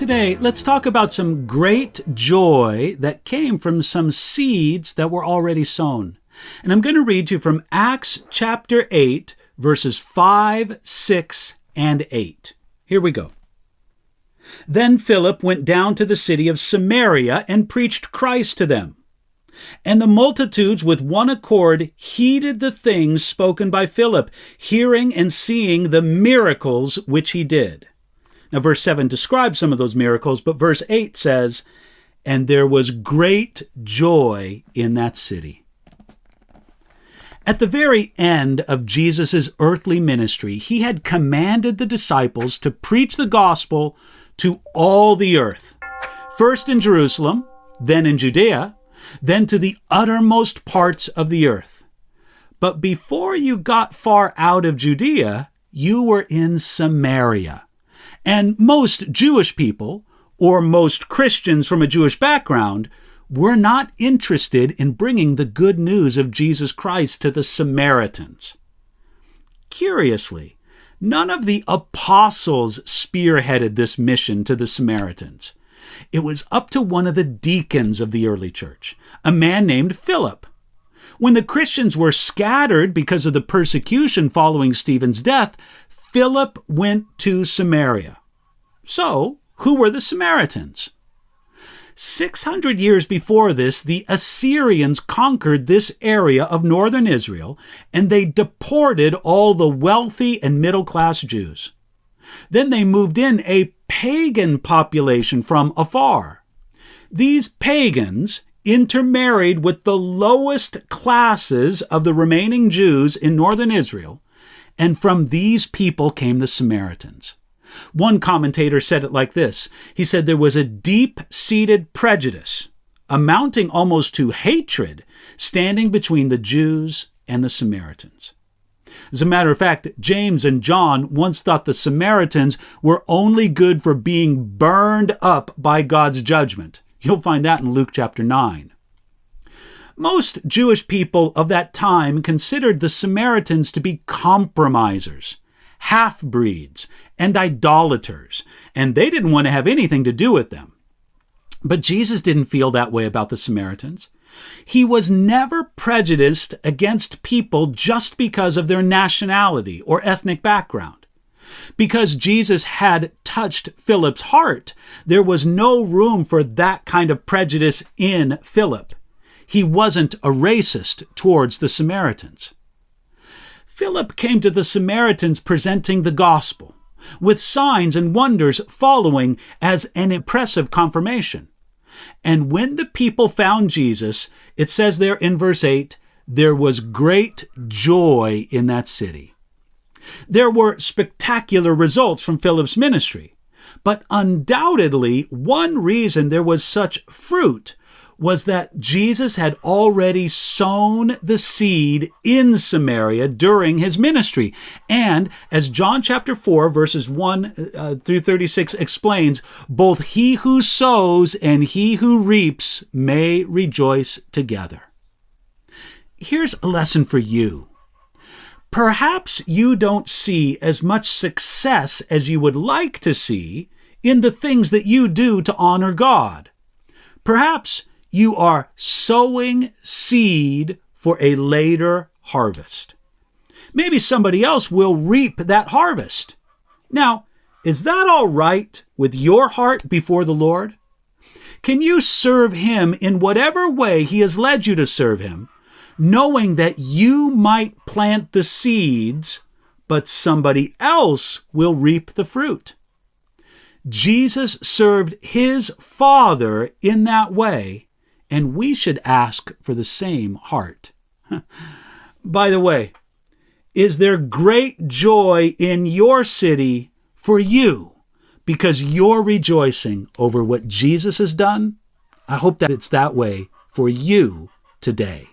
Today, let's talk about some great joy that came from some seeds that were already sown. And I'm going to read you from Acts chapter 8, verses 5, 6, and 8. Here we go. Then Philip went down to the city of Samaria and preached Christ to them. And the multitudes with one accord heeded the things spoken by Philip, hearing and seeing the miracles which he did. Now, verse 7 describes some of those miracles, but verse 8 says, and there was great joy in that city. At the very end of Jesus' earthly ministry, he had commanded the disciples to preach the gospel to all the earth, first in Jerusalem, then in Judea, then to the uttermost parts of the earth. But before you got far out of Judea, you were in Samaria. And most Jewish people, or most Christians from a Jewish background, were not interested in bringing the good news of Jesus Christ to the Samaritans. Curiously, none of the apostles spearheaded this mission to the Samaritans. It was up to one of the deacons of the early church, a man named Philip. When the Christians were scattered because of the persecution following Stephen's death, Philip went to Samaria. So, who were the Samaritans? 600 years before this, the Assyrians conquered this area of northern Israel, and they deported all the wealthy and middle-class Jews. Then they moved in a pagan population from afar. These pagans intermarried with the lowest classes of the remaining Jews in northern Israel, and from these people came the Samaritans. One commentator said it like this. He said there was a deep-seated prejudice, amounting almost to hatred, standing between the Jews and the Samaritans. As a matter of fact, James and John once thought the Samaritans were only good for being burned up by God's judgment. You'll find that in Luke chapter 9. Most Jewish people of that time considered the Samaritans to be compromisers, half-breeds, and idolaters, and they didn't want to have anything to do with them. But Jesus didn't feel that way about the Samaritans. He was never prejudiced against people just because of their nationality or ethnic background. Because Jesus had touched Philip's heart, there was no room for that kind of prejudice in Philip. He wasn't a racist towards the Samaritans. Philip came to the Samaritans presenting the gospel, with signs and wonders following as an impressive confirmation. And when the people found Jesus, it says there in verse 8, there was great joy in that city. There were spectacular results from Philip's ministry, but undoubtedly one reason there was such fruit was that Jesus had already sown the seed in Samaria during his ministry. And as John chapter 4, verses 1 through 36 explains, both he who sows and he who reaps may rejoice together. Here's a lesson for you. Perhaps you don't see as much success as you would like to see in the things that you do to honor God. Perhaps you are sowing seed for a later harvest. Maybe somebody else will reap that harvest. Now, is that all right with your heart before the Lord? Can you serve him in whatever way he has led you to serve him, knowing that you might plant the seeds, but somebody else will reap the fruit? Jesus served his Father in that way, and we should ask for the same heart. By the way, is there great joy in your city for you because you're rejoicing over what Jesus has done? I hope that it's that way for you today.